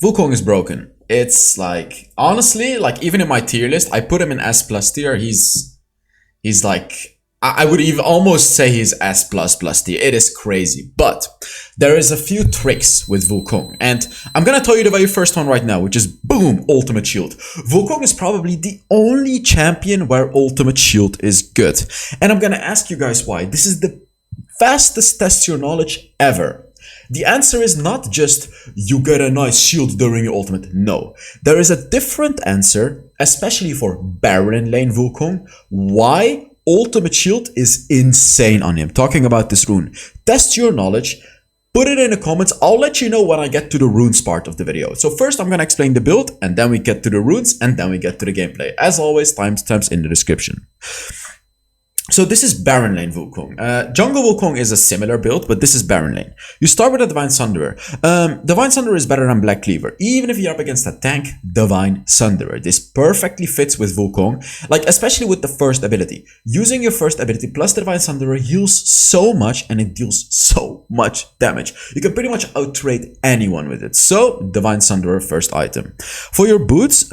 Wukong is broken. It's like, honestly, like even in my tier list, I put him in S plus tier. He's like, I would even almost say he's S plus plus tier. It is crazy. But there is a few tricks with Wukong. And I'm gonna tell you the very first one right now, which is boom, ultimate shield. Wukong is probably the only champion where ultimate shield is good. And I'm gonna ask you guys why. This is the fastest test your knowledge ever. The answer is not just you get a nice shield during your ultimate. No. There is a different answer, especially for Baron lane Wukong, why ultimate shield is insane on him. Talking about this rune. Test your knowledge. Put it in the comments. I'll let you know when I get to the runes part of the video. So first I'm going to explain the build, and then we get to the runes, and then we get to the gameplay. As always, timestamps in the description. So this is Baron lane Wukong. Jungle Wukong is a similar build, but this is Baron lane. You start with a Divine Sunderer. Divine Sunderer is better than Black Cleaver. Even if you're up against a tank, Divine Sunderer. This perfectly fits with Wukong, like especially with the first ability. Using your first ability plus the Divine Sunderer heals so much and it deals so much damage. You can pretty much out-trade anyone with it. So, Divine Sunderer first item. For your boots,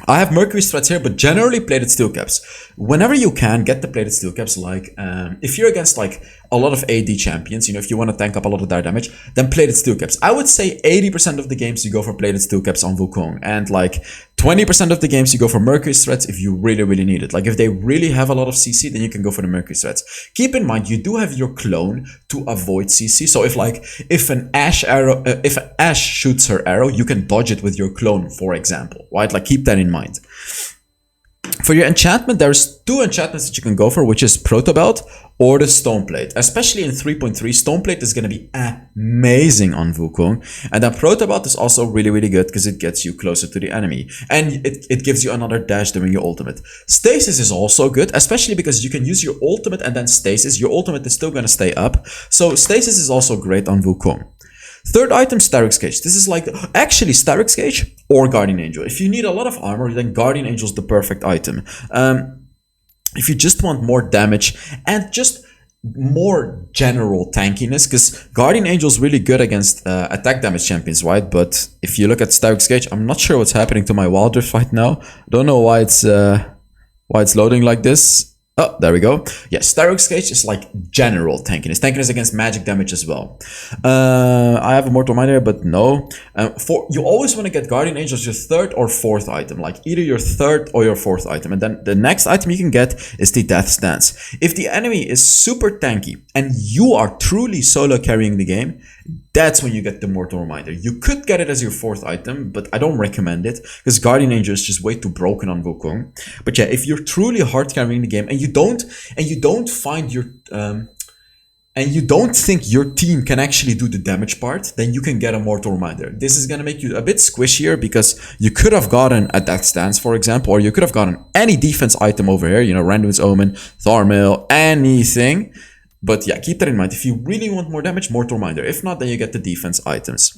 I have Mercury Threads here, but generally plated steel caps. Whenever you can, get the plated steel caps. Like, if you're against like a lot of AD champions, you know, if you want to tank up a lot of their damage, then plated steel caps. I would say 80% of the games you go for plated steel caps on Wukong, and like 20% of the games you go for Mercury Threads if you really, really need it. Like if they really have a lot of CC, then you can go for the Mercury Threads. Keep in mind, you do have your clone to avoid CC. So if an Ashe shoots her arrow, you can dodge it with your clone, for example, right? Like keep that in mind. For your enchantment, there's two enchantments that you can go for, which is Protobelt or the Stoneplate. Especially in 3.3, Stoneplate is going to be amazing on Wukong. And then Protobelt is also really, really good because it gets you closer to the enemy. And it gives you another dash during your ultimate. Stasis is also good, especially because you can use your ultimate and then Stasis. Your ultimate is still going to stay up. So Stasis is also great on Wukong. Third item, Starrick's Cage. This is like, actually Starrick's Cage or Guardian Angel. If you need a lot of armor, then Guardian Angel is the perfect item. If you just want more damage and just more general tankiness, because Guardian Angel is really good against attack damage champions, right? But if you look at Starrick's Cage, I'm not sure what's happening to my Wild Rift right now. Don't know why it's loading like this. Oh, there we go. Yeah, Starrick's Cage is like general tankiness. Tankiness against magic damage as well. I have a Mortal Mind here, but no. You always want to get Guardian Angel as your third or fourth item. Like either your third or your fourth item. And then the next item you can get is the Death Stance. If the enemy is super tanky and you are truly solo carrying the game, that's when you get the Mortal Reminder. You could get it as your fourth item, but I don't recommend it because Guardian Angel is just way too broken on Wukong. But yeah, if you're truly hard carrying the game and you don't find your and you don't think your team can actually do the damage part, then you can get a Mortal Reminder. This is gonna make you a bit squishier because you could have gotten a Death Stance, for example, or you could have gotten any defense item over here, you know, Randuin's Omen, Thornmail, anything. But yeah, keep that in mind. If you really want more damage, Mortal Reminder. If not, then you get the defense items.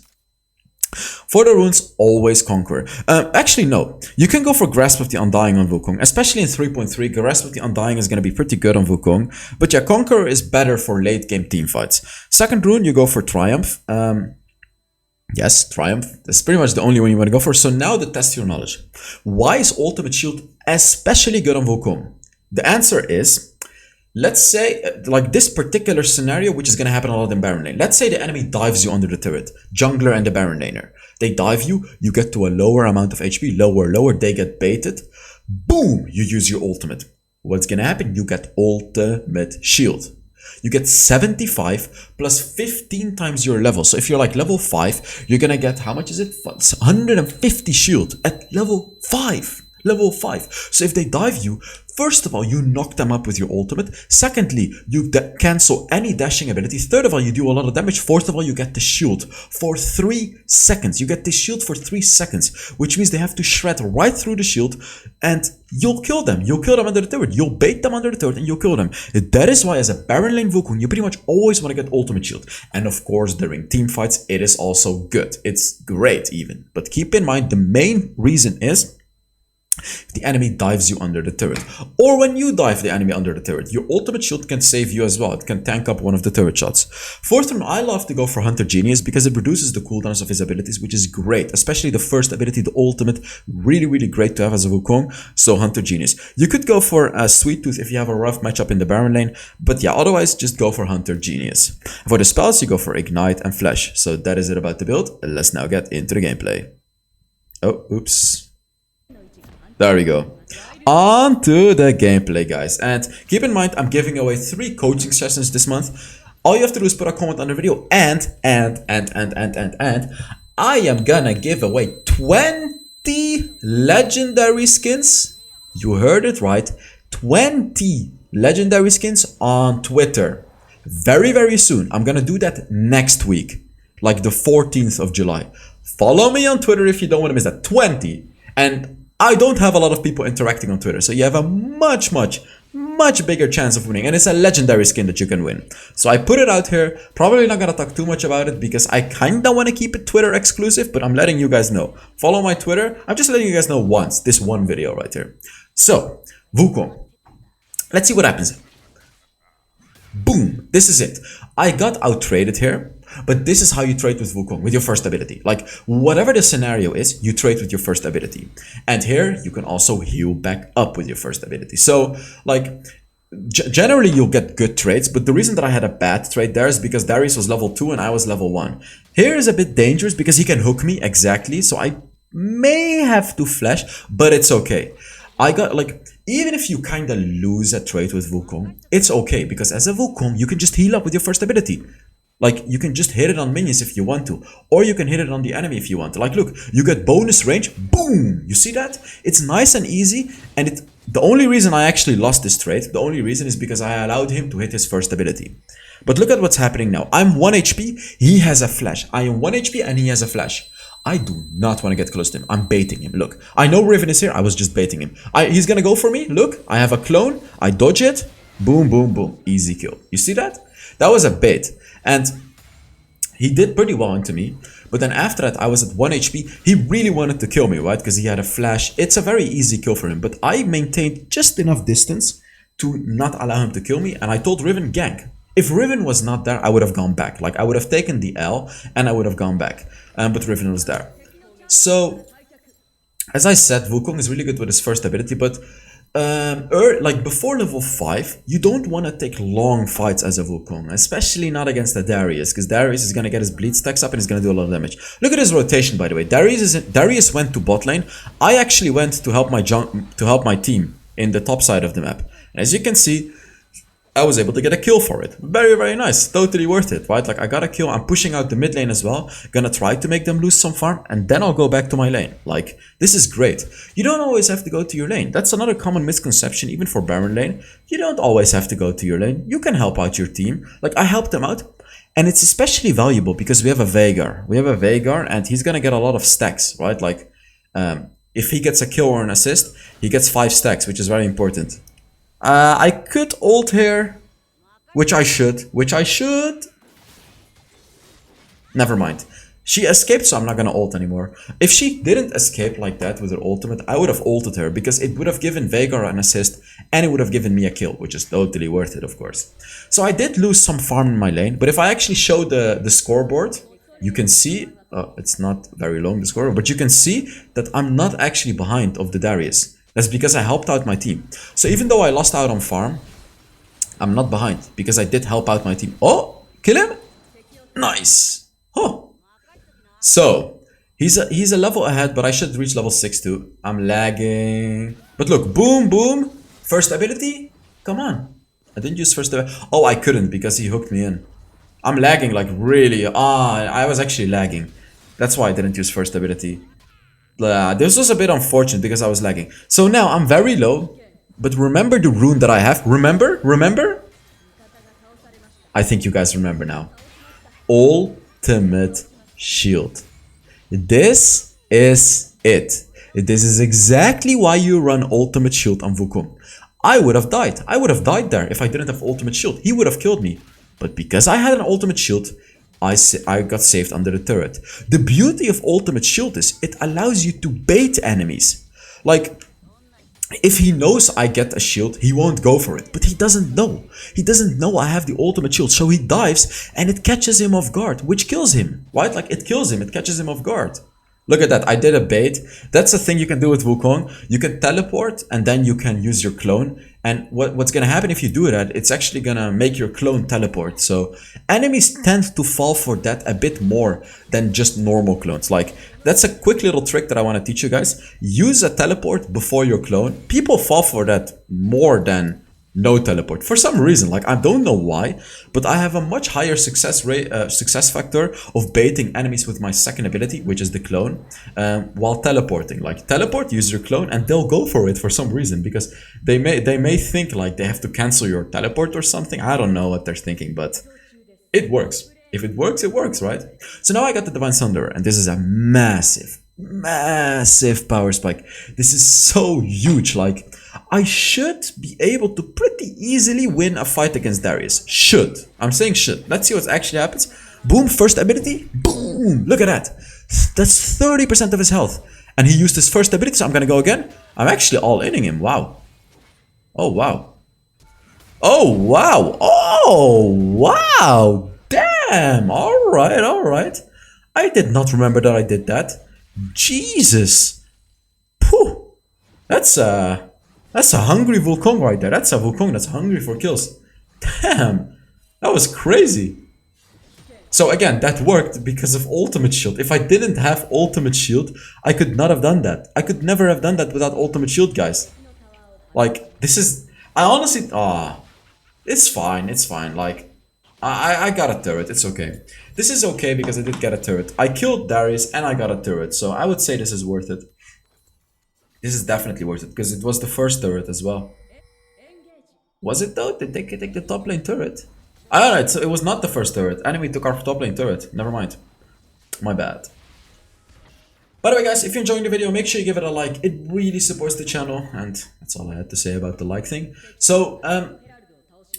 For the runes, always Conqueror. Actually, no. You can go for Grasp of the Undying on Wukong. Especially in 3.3, Grasp of the Undying is going to be pretty good on Wukong. But yeah, Conqueror is better for late game teamfights. Second rune, you go for Triumph. Yes, Triumph. That's pretty much the only one you want to go for. So now the test your knowledge. Why is Ultimate Shield especially good on Wukong? The answer is, let's say, like this particular scenario, which is going to happen a lot in Baron lane. Let's say the enemy dives you under the turret, jungler and the Baron laner. They dive you, you get to a lower amount of HP, lower, they get baited. Boom, you use your ultimate. What's going to happen? You get ultimate shield. You get 75 plus 15 times your level. So if you're like level 5, you're going to get, how much is it? 150 shield at level 5. Level 5. So if they dive you, first of all, you knock them up with your ultimate. Secondly, you cancel any dashing ability. Third of all, you do a lot of damage. Fourth of all, you get the shield for 3 seconds. You get the shield for 3 seconds, which means they have to shred right through the shield and you'll kill them. You'll kill them under the turret. You'll bait them under the turret and you'll kill them. That is why as a Baron lane Wukong, you pretty much always want to get ultimate shield. And of course, during team fights, it is also good. It's great even. But keep in mind, the main reason is the enemy dives you under the turret. Or when you dive the enemy under the turret, your ultimate shield can save you as well. It can tank up one of the turret shots. Fourth one, I love to go for Hunter Genius because it reduces the cooldowns of his abilities, which is great. Especially the first ability, the ultimate, really, really great to have as a Wukong. So Hunter Genius. You could go for Sweet Tooth if you have a rough matchup in the Baron lane, but yeah, otherwise just go for Hunter Genius. For the spells, you go for Ignite and Flash. So that is it about the build. Let's now get into the gameplay. Oh, oops. There we go. On to the gameplay, guys. And keep in mind, I'm giving away 3 coaching sessions this month. All you have to do is put a comment on the video and I am gonna give away 20 legendary skins. You heard it right. 20 legendary skins on Twitter. Very, very soon. I'm gonna do that next week. Like the 14th of July. Follow me on Twitter if you don't want to miss that. 20. And I don't have a lot of people interacting on Twitter, so you have a much bigger chance of winning, and it's a legendary skin that you can win. So I put it out here, probably not gonna talk too much about it because I kinda wanna keep it Twitter exclusive, but I'm letting you guys know. Follow my Twitter, I'm just letting you guys know once, this one video right here. So, Wukong. Let's see what happens. Boom, this is it. I got out-traded here. But this is how you trade with Wukong, with your first ability. Like, whatever the scenario is, you trade with your first ability. And here, you can also heal back up with your first ability. So, like, generally you'll get good trades, but the reason that I had a bad trade there is because Darius was level 2 and I was level 1. Here is a bit dangerous because he can hook me, exactly, so I may have to flash, but it's okay. I got, like, even if you kind of lose a trade with Wukong, it's okay, because as a Wukong, you can just heal up with your first ability. Like, you can just hit it on minions if you want to. Or you can hit it on the enemy if you want to. Like, look, you get bonus range. Boom! You see that? It's nice and easy. And the only reason I actually lost this trade, the only reason is because I allowed him to hit his first ability. But look at what's happening now. I'm 1 HP. He has a flash. I am 1 HP and he has a flash. I do not want to get close to him. I'm baiting him. Look, I know Riven is here. I was just baiting him. He's going to go for me. Look, I have a clone. I dodge it. Boom, boom, boom. Easy kill. You see that? That was a bait. And he did pretty well into me, but then after that I was at 1 HP. He really wanted to kill me, right? Because he had a flash. It's a very easy kill for him, but I maintained just enough distance to not allow him to kill me, and I told Riven, gank. If Riven was not there, I would have gone back. Like, I would have taken the L and I would have gone back, but Riven was there. So, as I said, Wukong is really good with his first ability, but like before level 5, you don't want to take long fights as a Wukong, especially not against the Darius, because Darius is going to get his bleed stacks up and he's going to do a lot of damage. Look at his rotation, by the way. Darius went to bot lane. I actually went to help my team in the top side of the map. And as you can see, I was able to get a kill for it. Very, very nice. Totally worth it, right? Like, I got a kill. I'm pushing out the mid lane as well. Gonna try to make them lose some farm, and then I'll go back to my lane. Like, this is great. You don't always have to go to your lane. That's another common misconception, even for Baron lane. You don't always have to go to your lane. You can help out your team. Like, I helped them out. And it's especially valuable because we have a Veigar. We have a Veigar, and he's gonna get a lot of stacks, right? Like, if he gets a kill or an assist, he gets 5 stacks, which is very important. I could ult here, which I should. Never mind. She escaped, so I'm not gonna ult anymore. If she didn't escape like that with her ultimate, I would have ulted her because it would have given Veigar an assist and it would have given me a kill, which is totally worth it, of course. So I did lose some farm in my lane, but if I actually show the scoreboard, you can see, it's not very long, the scoreboard, but you can see that I'm not actually behind of the Darius. That's because I helped out my team. So even though I lost out on farm, I'm not behind because I did help out my team. Oh, kill him? Nice. Huh. So, he's a level ahead, but I should reach level 6 too. I'm lagging. But look, boom, boom. First ability? Come on. I didn't use first ability. Oh, I couldn't because he hooked me in. I'm lagging like really. I was actually lagging. That's why I didn't use first ability. This was a bit unfortunate because I was lagging. So now I'm very low. But remember the rune that I have? Remember? Remember? I think you guys remember now. Ultimate Shield. This is it. This is exactly why you run Ultimate Shield on Wukong. I would have died. I would have died there if I didn't have Ultimate Shield. He would have killed me. But because I had an Ultimate Shield, I got saved under the turret. The beauty of Ultimate Shield is it allows you to bait enemies. Like, If he knows I get a shield, he won't go for it. But he doesn't know. He doesn't know I have the ultimate shield. So he dives and it catches him off guard, which kills him, right? Like it kills him, it catches him off guard. Look at that, I did a bait. That's the thing you can do with Wukong. You can teleport and then you can use your clone. And what's gonna happen if you do that, it's actually gonna make your clone teleport. So enemies tend to fall for that a bit more than just normal clones. Like, that's a quick little trick that I wanna teach you guys. Use a teleport before your clone. People fall for that more than no teleport for some reason. Like, I don't know why, but I have a much higher success rate, success factor of baiting enemies with my second ability, which is the clone, while teleporting. Like, teleport, use your clone, and they'll go for it for some reason, because they may think like they have to cancel your teleport or something. I don't know what they're thinking, but it works. If it works, right? So now I got the Divine Thunder, and this is a massive power spike. This is so huge. Like, I should be able to pretty easily win a fight against Darius. Should. I'm saying should. Let's see what actually happens. Boom, first ability. Boom. Look at that. That's 30% of his health. And he used his first ability, so I'm gonna go again. I'm actually all-inning him. Wow. Oh, wow. Oh, wow. Oh, wow. Damn. Alright. I did not remember that I did that. Jesus. Phew. That's a hungry Wukong right there. That's a Wukong that's hungry for kills. Damn. That was crazy. So again, that worked because of Ultimate Shield. If I didn't have Ultimate Shield, I could not have done that. I could never have done that without Ultimate Shield, guys. Like, this is... I honestly... it's fine. Like, I got a turret. It's okay. This is okay because I did get a turret. I killed Darius and I got a turret. So I would say this is worth it. This is definitely worth it because it was the first turret as well. Was it though? Did they take the top lane turret? I don't know. So it was not the first turret. Enemy took our top lane turret. Never mind. My bad. By the way, guys, if you're enjoying the video, make sure you give it a like. It really supports the channel. And that's all I had to say about the like thing. So,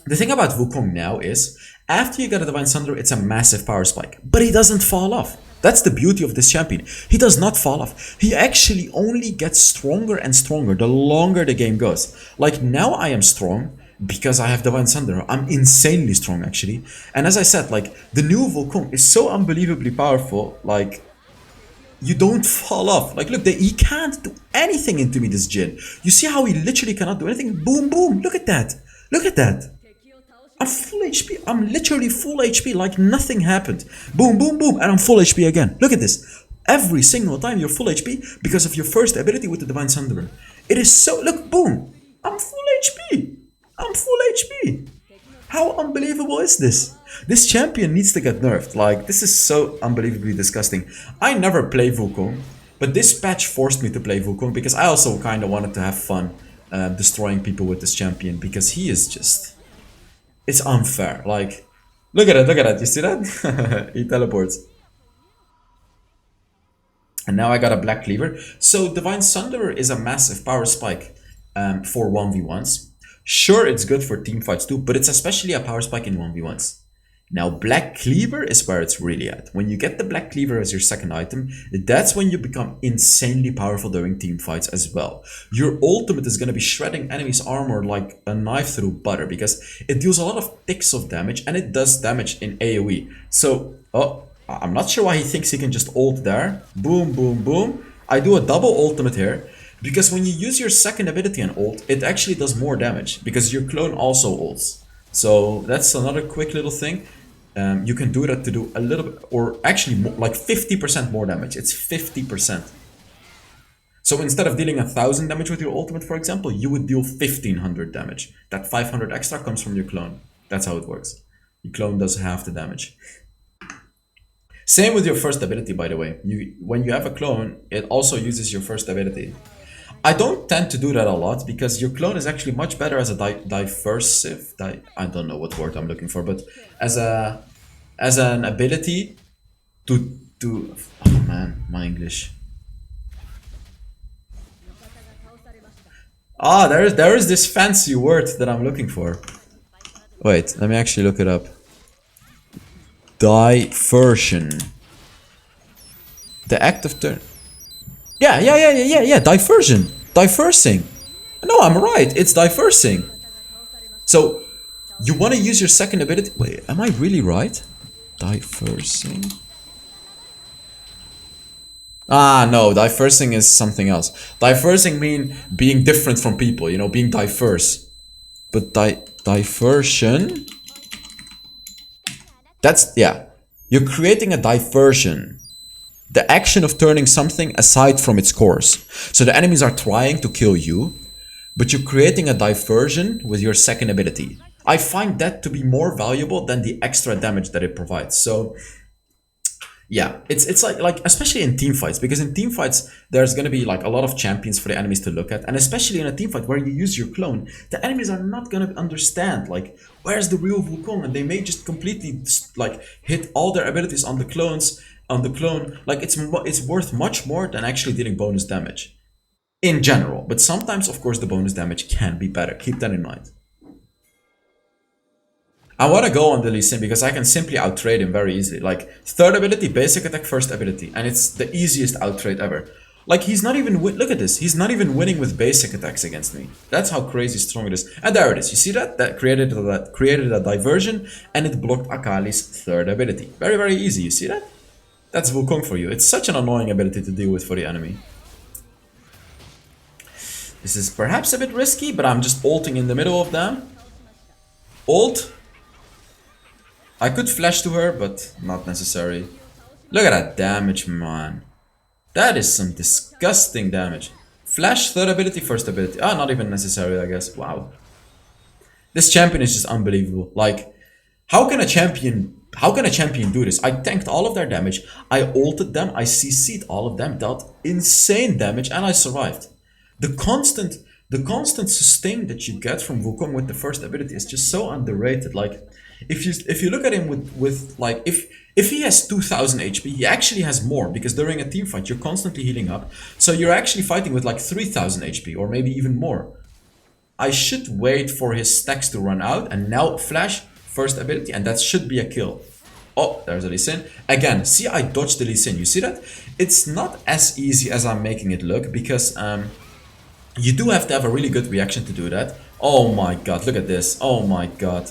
the thing about Wukong now is, after you get a Divine Thunder, it's a massive power spike. But he doesn't fall off. That's the beauty of this champion. He does not fall off. He actually only gets stronger and stronger the longer the game goes. Like, now I am strong because I have Divine Thunder. I'm insanely strong, actually. And as I said, like, the new Wukong is so unbelievably powerful, like, you don't fall off. Like, look, he can't do anything into me, this Jin. You see how he literally cannot do anything? Boom, boom. Look at that. Look at that. I'm full HP. I'm literally full HP, like nothing happened. Boom, boom, boom, and I'm full HP again. Look at this. Every single time you're full HP because of your first ability with the Divine Thunderer. It is so... Look, boom. I'm full HP. I'm full HP. How unbelievable is this? This champion needs to get nerfed. Like, this is so unbelievably disgusting. I never play Wukong, but this patch forced me to play Wukong because I also kind of wanted to have fun destroying people with this champion because he is just... It's unfair. Like, look at it. You see that? He teleports. And now I got a Black Cleaver. So Divine Thunderer is a massive power spike for 1v1s. Sure, it's good for team fights too, but it's especially a power spike in 1v1s. Now, Black Cleaver is where it's really at. When you get the Black Cleaver as your second item, that's when you become insanely powerful during team fights as well. Your ultimate is going to be shredding enemies' armor like a knife through butter because it deals a lot of ticks of damage and it does damage in AoE. So, I'm not sure why he thinks he can just ult there. Boom, boom, boom. I do a double ultimate here because when you use your second ability and ult, it actually does more damage because your clone also ults. So that's another quick little thing. You can do that to do a little bit, or actually more, like 50% more damage. It's 50%. So instead of dealing 1000 damage with your ultimate, for example, you would deal 1500 damage. That 500 extra comes from your clone. That's how it works. Your clone does half the damage. Same with your first ability, by the way. When you have a clone, it also uses your first ability. I don't tend to do that a lot because your clone is actually much better as a I don't know what word I'm looking for, but as an ability to oh man, my English. There is this fancy word that I'm looking for. Wait, let me actually look it up. Diversion. The act of turn. Yeah. Diversion. Diversing. No, I'm right. It's diversing. So you want to use your second ability. Wait, am I really right? Diversing. Ah, no, diversing is something else. Diversing mean being different from people, you know, being diverse. But diversion, that's, yeah. You're creating a diversion. The action of turning something aside from its course. So the enemies are trying to kill you, but you're creating a diversion with your second ability. I find that to be more valuable than the extra damage that it provides. So yeah, it's like especially in team fights, because in team fights there's gonna be like a lot of champions for the enemies to look at, and especially in a team fight where you use your clone, the enemies are not gonna understand like where's the real Wukong, and they may just completely like hit all their abilities on the clones on the clone. Like it's worth much more than actually dealing bonus damage in general. But sometimes, of course, the bonus damage can be better. Keep that in mind. I want to go on the Lee Sin because I can simply outtrade him very easily. Like, third ability, basic attack, first ability. And it's the easiest outtrade ever. Like, he's not even... Look at this. He's not even winning with basic attacks against me. That's how crazy strong it is. And there it is. You see that? That created a diversion, and it blocked Akali's third ability. Very, very easy. You see that? That's Wukong for you. It's such an annoying ability to deal with for the enemy. This is perhaps a bit risky, but I'm just ulting in the middle of them. Ult. I could flash to her, but not necessary. Look at that damage, man. That is some disgusting damage. Flash, third ability, first ability. Ah, not even necessary, I guess. Wow. This champion is just unbelievable. Like, how can a champion do this? I tanked all of their damage. I ulted them. I CC'd all of them, dealt insane damage, and I survived. The constant sustain that you get from Wukong with the first ability is just so underrated. Like, if you look at him with like if he has 2000 HP, he actually has more, because during a team fight you're constantly healing up. So you're actually fighting with like 3000 HP or maybe even more. I should wait for his stacks to run out and now flash first ability, and that should be a kill. Oh, there's a Lee Sin. Again, see, I dodged the Lee Sin. You see that? It's not as easy as I'm making it look, because you do have to have a really good reaction to do that. Oh my god, look at this. Oh my god.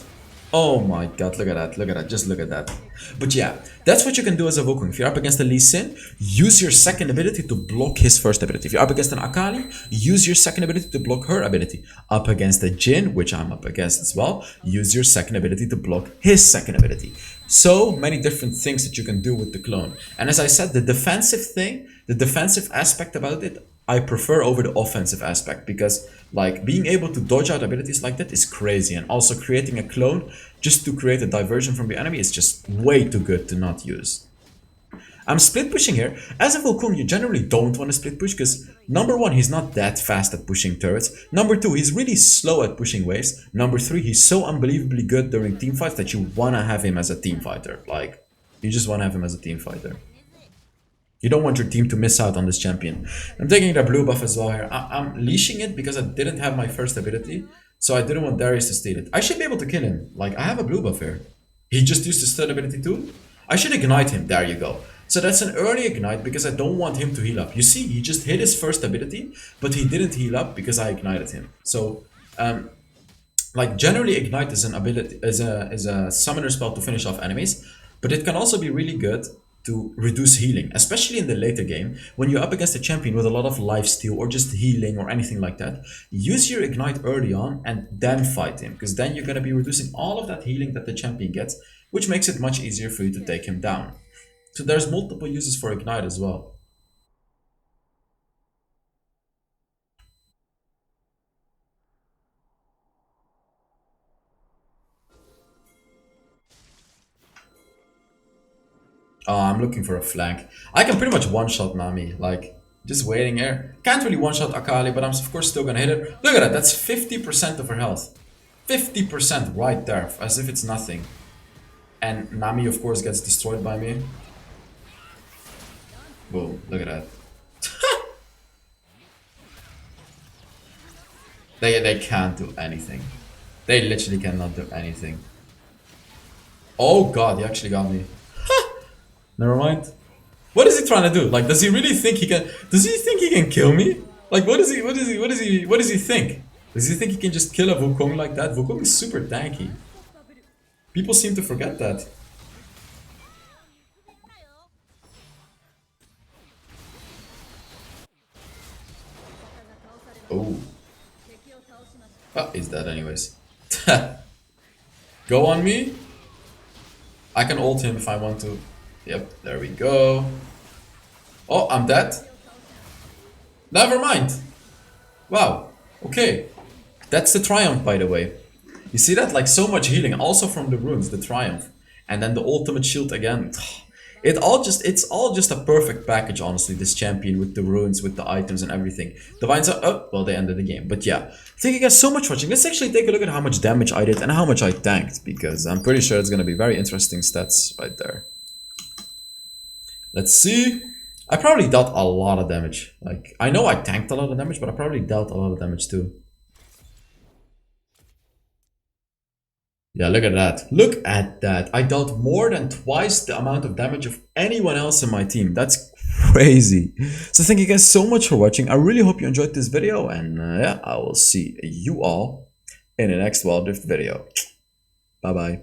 Oh my god, look at that, look at that, just look at that. But yeah, that's what you can do as a Wukong. If you're up against a Lee Sin, use your second ability to block his first ability. If you're up against an Akali, use your second ability to block her ability. Up against a Jhin, which I'm up against as well, use your second ability to block his second ability. So many different things that you can do with the clone. And as I said, the defensive aspect about it, I prefer over the offensive aspect, because like being able to dodge out abilities like that is crazy, and also creating a clone just to create a diversion from the enemy is just way too good to not use. I'm split pushing here. As a Wukong, you generally don't want to split push because number one, he's not that fast at pushing turrets. Number two, he's really slow at pushing waves. Number three, he's so unbelievably good during team fights that you want to have him as a team fighter. Like, you just want to have him as a team fighter. You don't want your team to miss out on this champion. I'm taking the blue buff as well here. I'm leashing it because I didn't have my first ability, so I didn't want Darius to steal it. I should be able to kill him. Like, I have a blue buff here. He just used his third ability too. I should ignite him. There you go. So that's an early ignite because I don't want him to heal up. You see, he just hit his first ability, but he didn't heal up because I ignited him. So, like, generally ignite is an ability, is a summoner spell to finish off enemies, but it can also be really good to reduce healing, especially in the later game when you're up against a champion with a lot of lifesteal or just healing or anything like that. Use your ignite early on and then fight him, because then you're going to be reducing all of that healing that the champion gets, which makes it much easier for you to take him down. So there's multiple uses for ignite as well. Oh, I'm looking for a flank. I can pretty much one-shot Nami, like, just waiting here. Can't really one-shot Akali, but I'm of course still gonna hit her. Look at that, that's 50% of her health. 50% right there, as if it's nothing. And Nami, of course, gets destroyed by me. Boom, look at that. They can't do anything. They literally cannot do anything. Oh god, he actually got me. Never mind. What is he trying to do? Like, does he really think he can... Does he think he can kill me? Like, what does he think? Does he think he can just kill a Wukong like that? Wukong is super tanky. People seem to forget that. Oh. Oh, he's dead anyways. Go on me. I can ult him if I want to. Yep, there we go. Oh, I'm dead. Never mind. Wow. Okay. That's the triumph, by the way. You see that? Like, so much healing, also from the runes, the triumph. And then the ultimate shield again. It's all just a perfect package, honestly, this champion with the runes, with the items and everything. Divines are oh, well, they ended the game. But yeah. Thank you guys so much for watching. Let's actually take a look at how much damage I did and how much I tanked, because I'm pretty sure it's gonna be very interesting stats right there. Let's see. I probably dealt a lot of damage. Like, I know I tanked a lot of damage, but I probably dealt a lot of damage too. Yeah, look at that. Look at that. I dealt more than twice the amount of damage of anyone else in my team. That's crazy. So thank you guys so much for watching. I really hope you enjoyed this video. And yeah, I will see you all in the next Wild Rift video. Bye-bye.